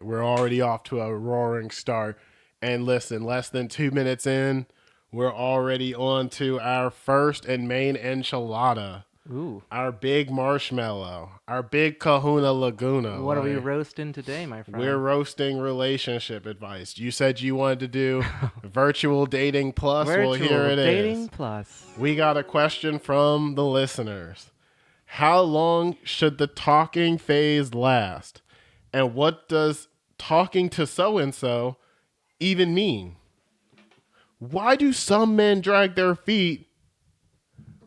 We're already off to a roaring start. And listen, less than 2 minutes in, we're already on to our first and main enchilada. Ooh. Our big marshmallow. Our big kahuna laguna. What are we Like, roasting today, my we're friend? roasting relationship advice. You said you wanted to do virtual dating plus. Well, here Virtual it dating is. plus. We got a question from the listeners. How long should the talking phase last? And what does talking to so and so even mean? Why do some men drag their feet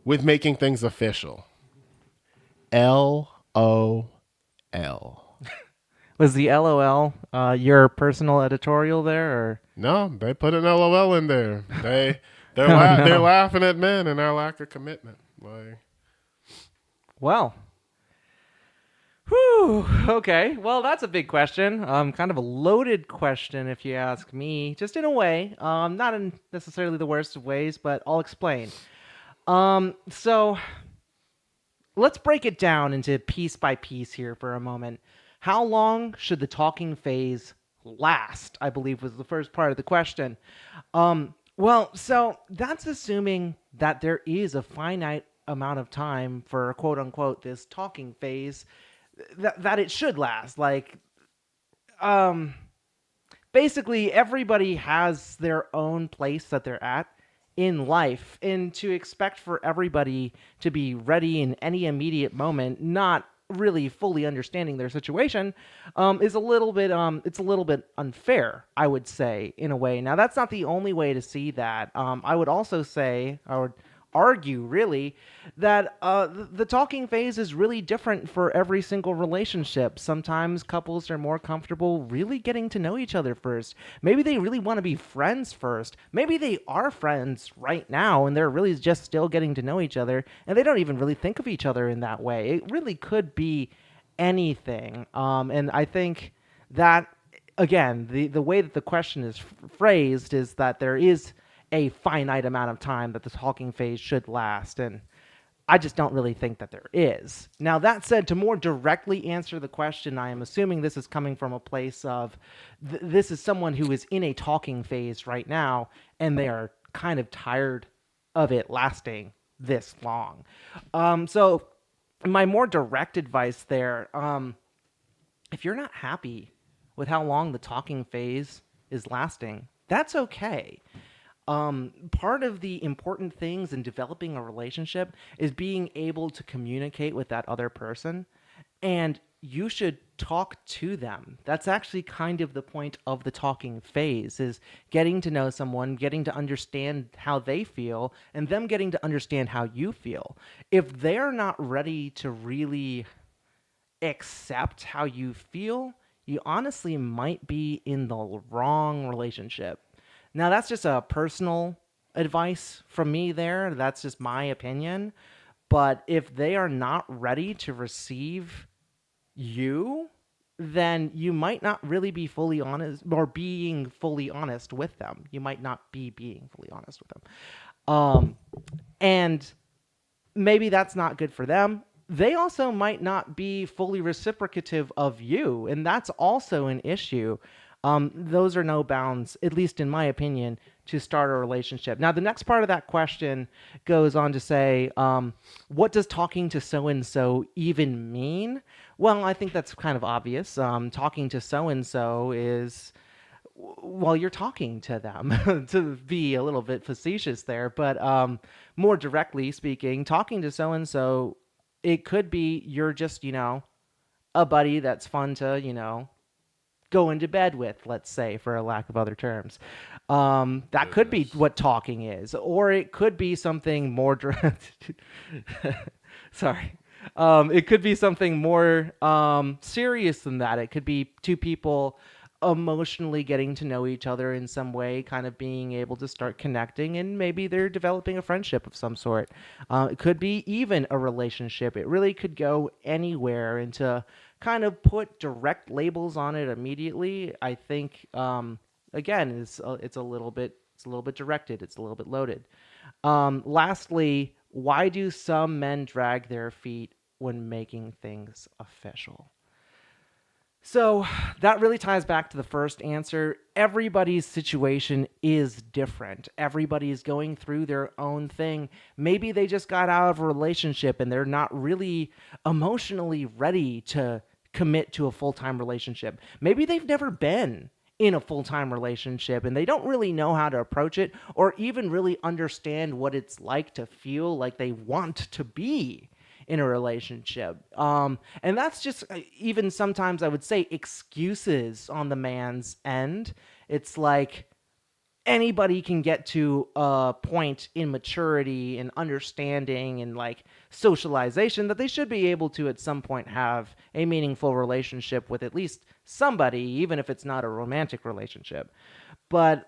with making things official? LOL. Was the LOL your personal editorial there, or? No, they put an LOL in there. Oh They're no. laughing at men and our lack of commitment. Like, Well. Whew. Okay. Well, that's a big question. Kind of a loaded question, if you ask me. Just in a way. Not in necessarily the worst of ways, but I'll explain. So let's break it down into piece by piece here for a moment. How long should the talking phase last? I believe was the first part of the question. So that's assuming that there is a finite amount of time for quote unquote this talking phase that it should last. Um, Basically, everybody has their own place that they're at in life, and to expect for everybody to be ready in any immediate moment, not really fully understanding their situation, is a little bit it's a little bit unfair, I would say, in a way. Now that's not the only way to see that. I would also say, I would argue really that the talking phase is really different for every single relationship. Sometimes couples are more comfortable really getting to know each other first. Maybe they really want to be friends first. Maybe they are friends right now and they're really just still getting to know each other and they don't even really think of each other in that way. It really could be anything. And I think that, again, the way that the question is phrased is that there is a finite amount of time that the talking phase should last. And I just don't really think that there is. Now, that said, to more directly answer the question, I am assuming this is coming from a place of this is someone who is in a talking phase right now, and they are kind of tired of it lasting this long. So, my more direct advice there, if you're not happy with how long the talking phase is lasting, that's okay. Part of the important things in developing a relationship is being able to communicate with that other person, and you should talk to them. That's actually kind of the point of the talking phase, is getting to know someone, getting to understand how they feel, and them getting to understand how you feel. If they're not ready to really accept how you feel, you honestly might be in the wrong relationship. Now, that's just a personal advice from me there. That's just my opinion. But if they are not ready to receive you, then you might not really be fully honest or being fully honest with them. You might not be being fully honest with them. Um, and maybe that's not good for them. They also might not be fully reciprocative of you, and that's also an issue. Those are no bounds, at least in my opinion, to start a relationship. Now, the next part of that question goes on to say, what does talking to so and so even mean? Well, I think that's kind of obvious. Talking to so and so is while you're talking to them, to be a little bit facetious there, but more directly speaking, talking to so and so, it could be you're just, a buddy that's fun to, go into bed with, let's say, for a lack of other terms. That could be goodness. what talking is, or it could be something more direct. Sorry. It could be something more serious than that. It could be two people emotionally getting to know each other in some way, kind of being able to start connecting, and maybe they're developing a friendship of some sort. It could be even a relationship. It really could go anywhere. And to kind of put direct labels on it immediately, I think, again, it's a little bit directed. It's a little bit loaded. Lastly, why do some men drag their feet when making things official? So that really ties back to the first answer. Everybody's situation is different. Everybody is going through their own thing. Maybe they just got out of a relationship and they're not really emotionally ready to commit to a full time relationship. Maybe they've never been in a full time relationship and they don't really know how to approach it or even really understand what it's like to feel like they want to be in a relationship. And that's just even sometimes I would say excuses on the man's end. It's like anybody can get to a point in maturity and understanding and like socialization that they should be able to at some point have a meaningful relationship with at least somebody, even if it's not a romantic relationship. But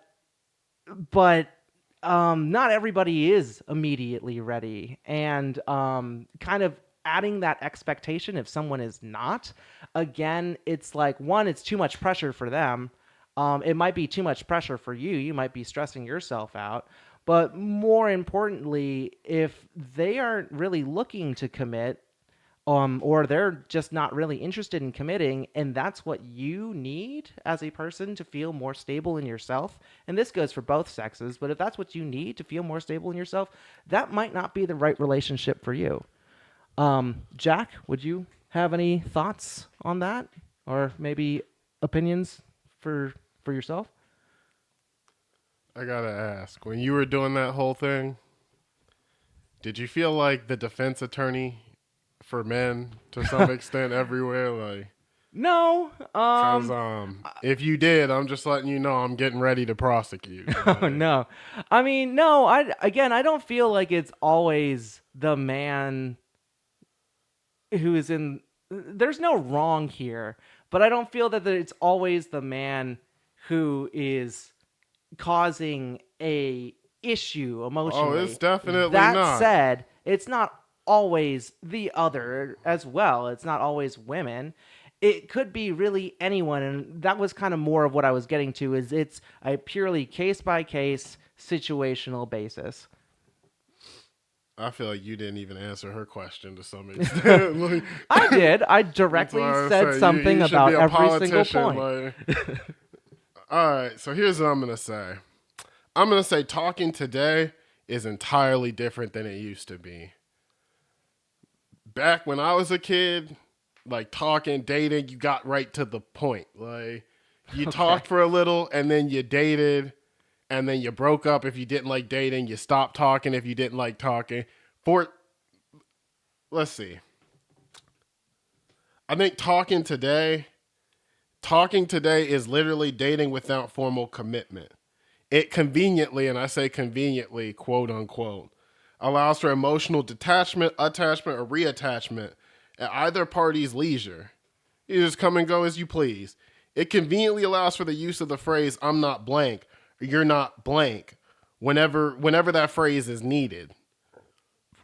not everybody is immediately ready, and kind of adding that expectation if someone is not, again, it's like one, it's too much pressure for them. It might be too much pressure for you. You might be stressing yourself out. But more importantly, if they aren't really looking to commit, or they're just not really interested in committing, and that's what you need as a person to feel more stable in yourself. And this goes for both sexes, but if that's what you need to feel more stable in yourself, that might not be the right relationship for you. Jack, would you have any thoughts on that, or maybe opinions for yourself? I gotta ask, when you were doing that whole thing, did you feel like the defense attorney for men to some extent everywhere? Like, No. cause if you did, I'm just letting you know I'm getting ready to prosecute. Oh Like, no. I mean, no. I don't feel like it's always the man who is in. There's no wrong here, but I don't feel that it's always the man who is causing a issue oh, it's emotionally. definitely That not. said, it's not always the other as well. It's not always women. It could be really anyone, and that was kind of more of what I was getting to. Is it's a purely case by case situational basis. I feel like you didn't even answer her question to some extent. Like, I did. I that's directly why I said say something you should be about a every single politician. point. Like, all right, so here's what I'm gonna say. I'm gonna say talking today is entirely different than it used to be. Back when I was a kid, like talking, dating, you got right to the point. Like, you Okay. talked for a little and then you dated and then you broke up if you didn't like dating, you stopped talking if you didn't like talking. For let's see. I think talking today is literally dating without formal commitment. It conveniently, and I say conveniently, quote unquote, allows for emotional detachment, attachment, or reattachment at either party's leisure. You just come and go as you please. It conveniently allows for the use of the phrase "I'm not blank" or "you're not blank" whenever that phrase is needed.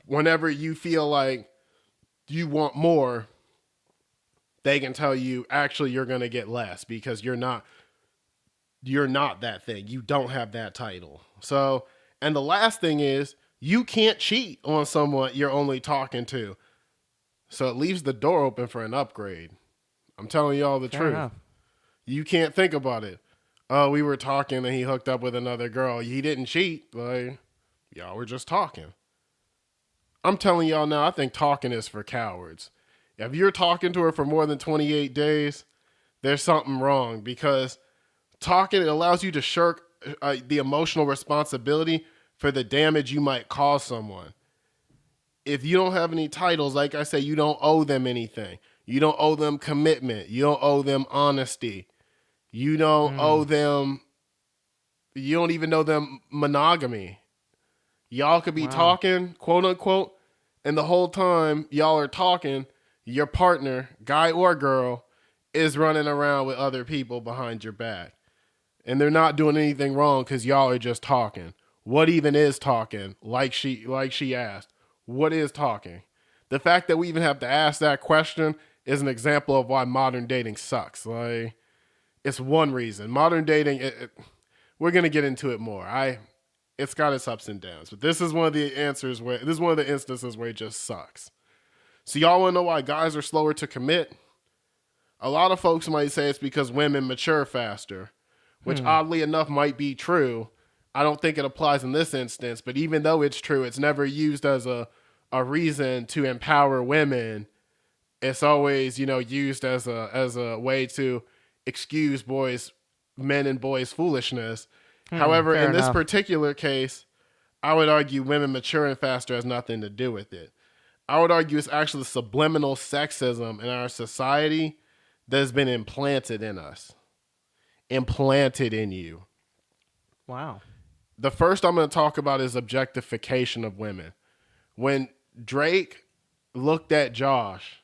Whenever you feel like you want more, they can tell you actually you're going to get less because you're not that thing. You don't have that title. So, and the last thing is you can't cheat on someone you're only talking to. So it leaves the door open for an upgrade. I'm telling you all the Fair truth. enough. You can't think about it. Oh, we were talking and he hooked up with another girl. He didn't cheat. Like, y'all were just talking. I'm telling y'all now, I think talking is for cowards. If you're talking to her for more than 28 days, there's something wrong because talking it allows you to shirk the emotional responsibility for the damage you might cause someone. If you don't have any titles, like I say, you don't owe them anything. You don't owe them commitment. You don't owe them honesty. You don't owe Mm, them, you don't even know them monogamy. Y'all could be wow. talking, quote unquote, and the whole time y'all are talking, your partner, guy or girl, is running around with other people behind your back. And they're not doing anything wrong because y'all are just talking. What even is talking? Like she asked, what is talking? The fact that we even have to ask that question is an example of why modern dating sucks. Like, it's one reason. Modern dating, we're gonna get into it more. It's got its ups and downs, but this is one of the answers where this is one of the instances where it just sucks. So y'all wanna know why guys are slower to commit? A lot of folks might say it's because women mature faster, which Hmm. oddly enough might be true. I don't think it applies in this instance, but even though it's true, it's never used as a reason to empower women. It's always, used as a way to excuse men and boys foolishness. However, Fair in this enough. particular case, I would argue women maturing faster has nothing to do with it. I would argue it's actually subliminal sexism in our society that has been implanted in us, implanted in you. Wow. The first I'm going to talk about is objectification of women. When Drake looked at Josh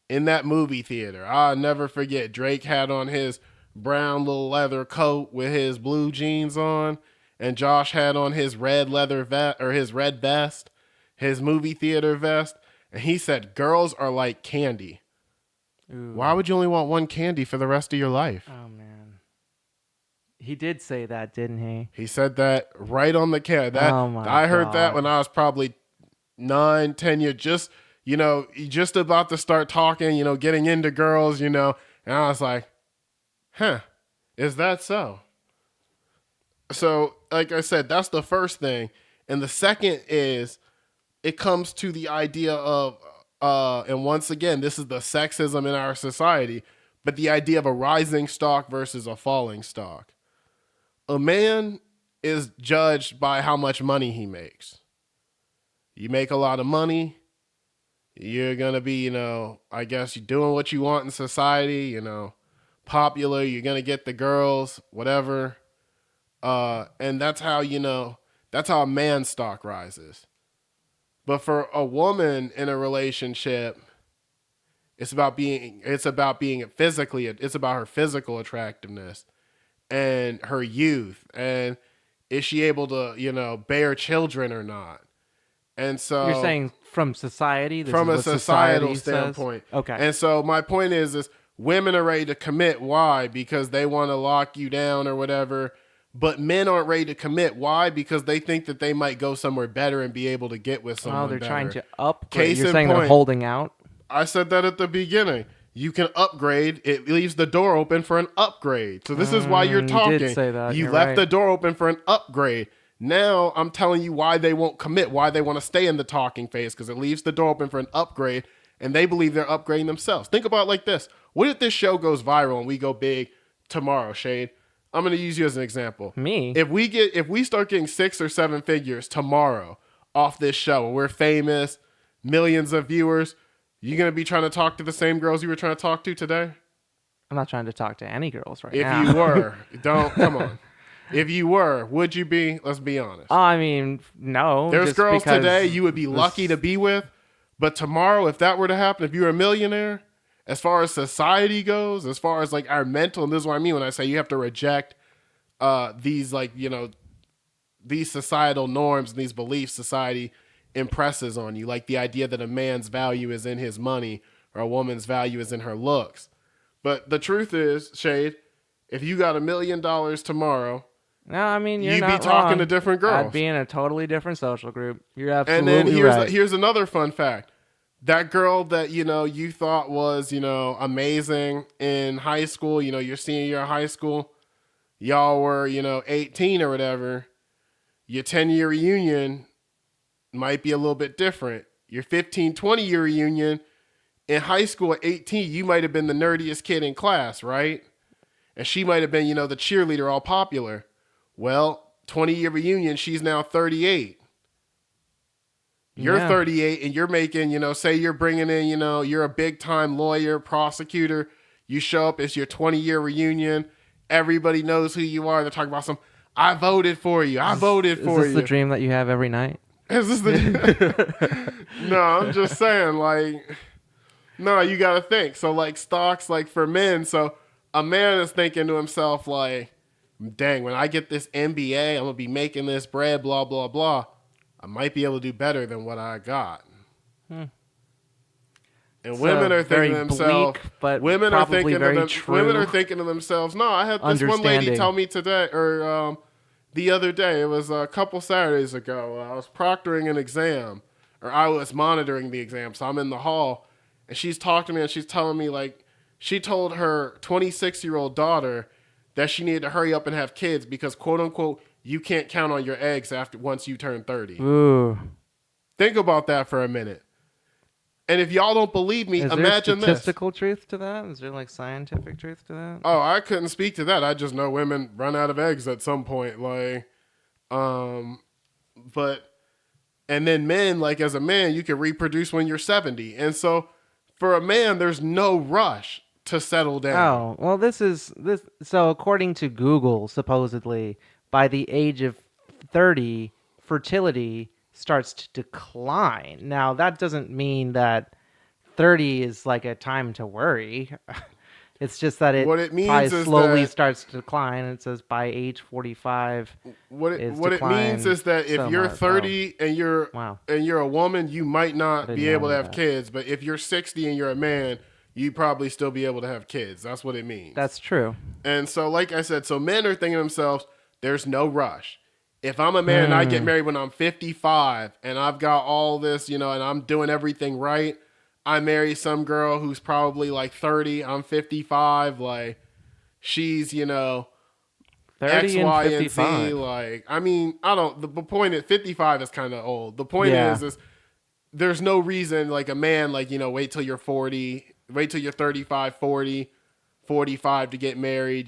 in that movie theater, I'll never forget. Drake had on his brown little leather coat with his blue jeans on, and Josh had on his red leather vest or his red vest, his movie theater vest, and he said, "Girls are like candy." Ooh. Why would you only want one candy for the rest of your life? Oh man. He did say that, didn't he? He said that right on the can. That Oh my I heard that god. when I was probably 9, 10 years, just about to start talking, getting into girls, and I was like, huh, is that so? So, like I said, that's the first thing. And the second is it comes to the idea of, and once again, this is the sexism in our society, but the idea of a rising stock versus a falling stock. A man is judged by how much money he makes. You make a lot of money, you're going to be, I guess you're doing what you want in society, popular, you're going to get the girls, whatever. And that's how, that's how a man's stock rises. But for a woman in a relationship, it's about being physically, it's about her physical attractiveness and her youth. And is she able to, bear children or not? And You're so saying from society, this from is a what societal society says? standpoint. Okay. And so my point is women are ready to commit. Why? Because they want to lock you down or whatever. But men aren't ready to commit. Why? Because they think that they might go somewhere better and be able to get with Oh, someone they're trying better. to upgrade. Case You're in saying they're point, holding out? I said that at the beginning. You can upgrade. It leaves the door open for an upgrade. So this is why you're You did talking. say that. You You're left right. the door open for an upgrade. Now I'm telling you why they won't commit, why they want to stay in the talking phase, because it leaves the door open for an upgrade, and they believe they're upgrading themselves. Think about it like this. What if this show goes viral and we go big tomorrow, Shade? I'm going to use you as an example. Me? If we start getting 6 or 7 figures tomorrow off this show, and we're famous, millions of viewers, you going to be trying to talk to the same girls you were trying to talk to today? I'm not trying to talk to any girls right If now. you were, don't come on. If you were, would you be? Let's be honest. I mean, no. There's just girls because today you would be lucky to be with, but tomorrow, if that were to happen, if you were a millionaire, as far as society goes, as far as like our mental, and this is what I mean when I say you have to reject these these societal norms and these beliefs society impresses on you, like the idea that a man's value is in his money or a woman's value is in her looks. But the truth is, Shade, if you got $1 million tomorrow, No, I mean, you're you'd be not talking wrong. to different girls. I'd be in a totally different social group. You're And then absolutely right. here's another fun fact. That girl that you thought was amazing in high school, your senior year of high school, y'all were 18 or whatever. Your 10-year reunion might be a little bit different. Your 15, 20-year reunion in high school at 18, you might have been the nerdiest kid in class, right? And she might have been the cheerleader, all popular. Well, 20-year reunion, she's now 38. You're Yeah. 38 and you're making, say you're bringing in, you're a big time lawyer, prosecutor. You show up, it's your 20-year reunion. Everybody knows who you are. They're talking about I voted for you. I voted for Is this you. the dream that you have every night? Is this the No, I'm just saying, no, you got to think. So, stocks, for men, so a man is thinking to himself, dang, when I get this MBA, I'm going to be making this bread, blah, blah, blah. I might be able to do better than what I got. And So, women are very thinking to themselves, bleak, but probably very true. women are thinking to themselves, no, I had this one lady Understanding. tell me today, or the other day, it was a couple Saturdays ago, I was proctoring an exam, or I was monitoring the exam, so I'm in the hall, and she's talking to me, and she's telling me, She told her 26-year-old daughter that she needed to hurry up and have kids because, quote unquote, you can't count on your eggs after once you turn 30. Ooh. Think about that for a minute. And if y'all don't believe me, Is there imagine this. statistical truth to that? Is there like scientific truth to that? Oh, I couldn't speak to that. I just know women run out of eggs at some point. Like, but, and then men, like as a man, you can reproduce when you're 70. And so for a man, there's no rush to settle down. Oh, well, this. So, according to Google, supposedly by the age of 30, fertility starts to decline. Now, that doesn't mean that 30 is like a time to worry. It's just that it What it probably means is slowly that starts to decline. It says by age 45, it's what it means declined is that if so you're much. 30 Wow. and you're a woman, you might I not didn't be know able to any of have that. kids, but if you're 60 and you're a man, you probably still be able to have kids. That's what it means. That's true. And so like I said, so men are thinking to themselves, there's no rush. If I'm a man and I get married when I'm 55 and I've got all this, and I'm doing everything right, I marry some girl who's probably like 30, I'm 55, like she's, 30 X, and Y, and Z. 55. Like, I mean, I don't. The point at 55 is kind of old. The point Yeah. is there's no reason like a man like wait till you're 40, wait till you're 35, 40, 45 to get married.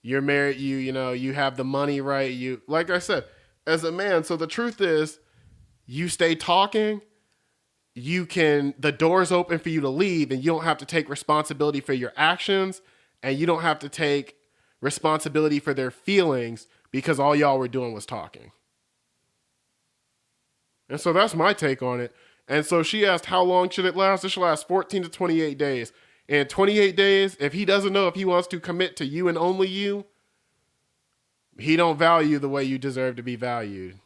You're married. You have the money right. You like I said, as a man. So the truth is, you stay talking. The door's open for you to leave, and you don't have to take responsibility for your actions, and you don't have to take responsibility for their feelings because all y'all were doing was talking. And so that's my take on it. And so she asked, how long should it last? It should last 14 to 28 days. And 28 days, if he doesn't know if he wants to commit to you and only you, he don't value the way you deserve to be valued.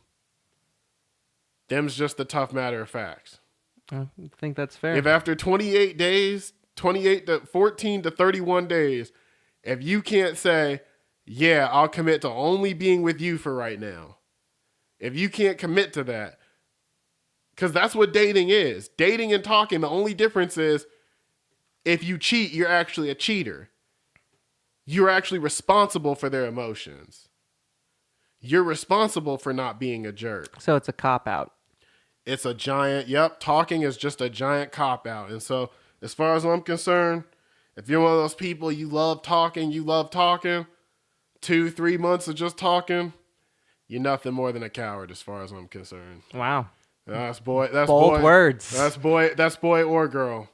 Them's just the tough matter of facts. I think that's fair. If after 28 days, 28 to 14 to 31 days, if you can't say, yeah, I'll commit to only being with you for right now. If you can't commit to that, because that's what dating is. Dating and talking, the only difference is if you cheat, you're actually a cheater. You're actually responsible for their emotions. You're responsible for not being a jerk. So it's a cop out. It's a giant, talking is just a giant cop out. And so as far as I'm concerned, if you're one of those people, you love talking, 2-3 months of just talking, you're nothing more than a coward as far as I'm concerned. Wow. That's Bold boy. words. That's boy or girl.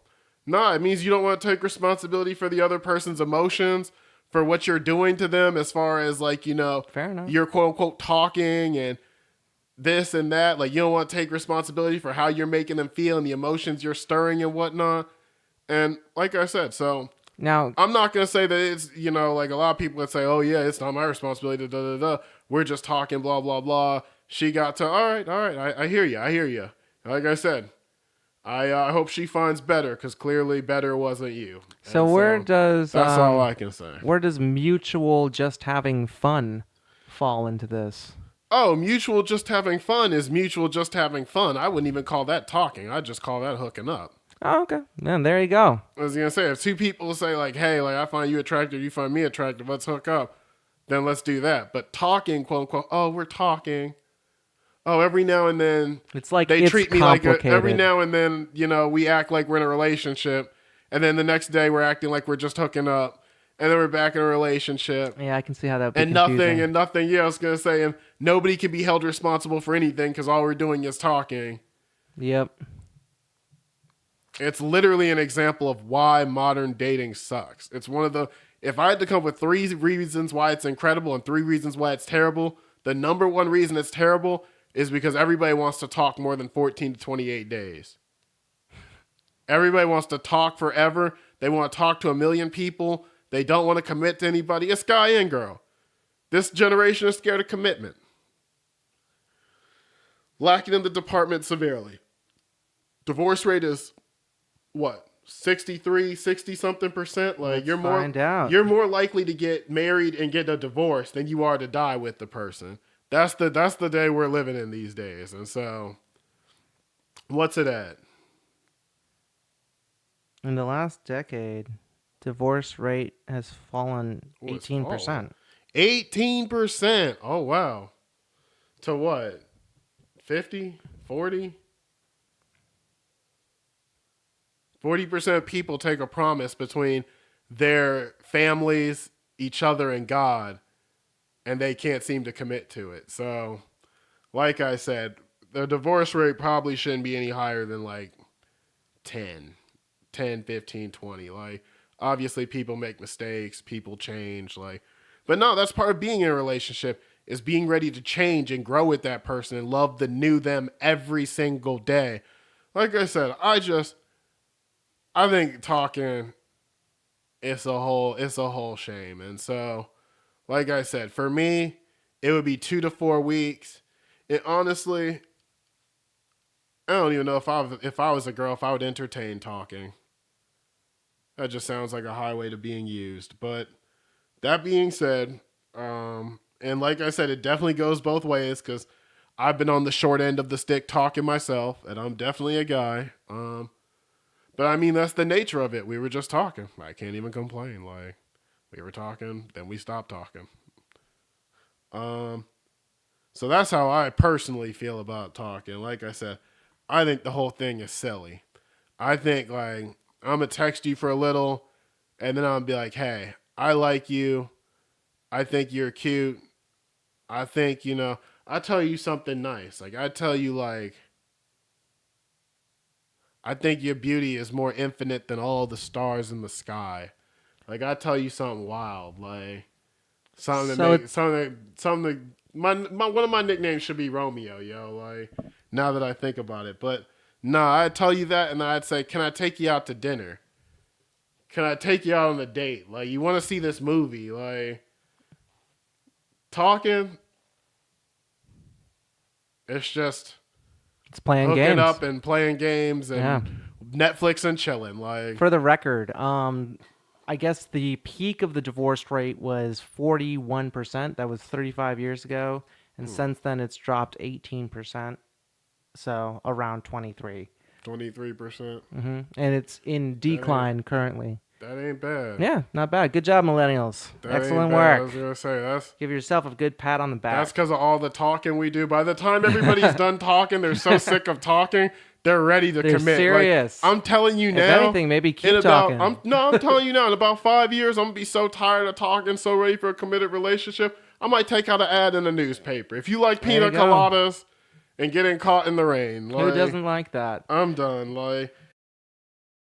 No, it means you don't want to take responsibility for the other person's emotions, for what you're doing to them as far as like, Fair enough. you're quote unquote talking and this and that. Like you don't want to take responsibility for how you're making them feel and the emotions you're stirring and whatnot. And like I said, so Now, I'm not going to say that it's, like a lot of people that say, oh yeah, it's not my responsibility. We're just talking, blah, blah, blah. She got to, all right. I hear you. Like I said, I hope she finds better because clearly better wasn't you. so And where does that's all I can say. where does mutual just having fun fall into this? Oh, mutual just having fun is mutual just having fun. I wouldn't even call that talking. I'd just call that hooking up. Oh, okay. Then there you go. I was going to say, if two people say like, hey, like I find you attractive, you find me attractive, let's hook up, then let's do that. But talking, quote unquote, oh, we're talking. Oh, every now and then It's like they it's treat me complicated. like every now and then, we act like we're in a relationship. And then the next day we're acting like we're just hooking up. And then we're back in a relationship. Yeah, I can see how that would be And confusing. nothing. Yeah, I was going to say, and nobody can be held responsible for anything because all we're doing is talking. Yep. It's literally an example of why modern dating sucks. It's one of the, if I had to come up with 3 reasons why it's incredible and 3 reasons why it's terrible, the number one reason it's terrible is because everybody wants to talk more than 14 to 28 days. Everybody wants to talk forever. They want to talk to a million people. They don't want to commit to anybody. It's guy and girl. This generation is scared of commitment. Lacking in the department severely. Divorce rate is what? 63, 60 something percent. Like Let's find out. you're more likely to get married and get a divorce than you are to die with the person. That's the day we're living in these days. And so what's it at? In the last decade, Divorce rate has fallen Oh, it's fallen. 18%. 18%. Oh, wow. To what? 50? 40? 40% of people take a promise between their families, each other, and God, and they can't seem to commit to it. So, like I said, the divorce rate probably shouldn't be any higher than like 10, 10, 15, 20. Like, obviously, people make mistakes, people change. Like, but no, that's part of being in a relationship is being ready to change and grow with that person and love the new them every single day. Like I said, I think talking it's a whole shame. And so, like I said, for me, it would be 2 to 4 weeks. And honestly, I don't even know if I was a girl if I would entertain talking. That just sounds like a highway to being used. But that being said, and like I said, it definitely goes both ways because I've been on the short end of the stick talking myself, and I'm definitely a guy. But I mean, that's the nature of it. We were just talking. I can't even complain. Like, we were talking, then we stopped talking. Um, so that's how I personally feel about talking. Like I said, I think the whole thing is silly. I think, like, I'm going to text you for a little, and then I'll be like, hey, I like you. I think you're cute. I think, I tell you something nice. Like, I tell you, like, I think your beauty is more infinite than all the stars in the sky. Like I tell you something wild, like something to So make something. My one of my nicknames should be Romeo, yo. Like now that I think about it, but nah, I'd tell you that, and I'd say, can I take you out to dinner? Can I take you out on a date? Like you want to see this movie? Like talking, it's just it's playing hooking games. up and playing games Yeah. and Netflix and chilling. Like For the record, I guess the peak of the divorce rate was 41%. That was 35 years ago, and since then it's dropped 18%. So around 23. 23%. And it's in That ain't decline currently. that ain't bad. Yeah, not bad. Good job, millennials. That ain't Excellent bad. I work. was gonna say Give yourself a good pat on the that's back. because of all the talking we do. By the time everybody's done talking, they're so sick of talking, they're ready to They're commit. Like serious. I'm telling you If now. anything, maybe in keep about talking. I'm telling you now. In about 5 years, I'm gonna be so tired of talking, so ready for a committed relationship. I might take out an ad in the newspaper. If you like There you pina go. coladas and getting caught in the rain, Who like doesn't like that? I'm done. Like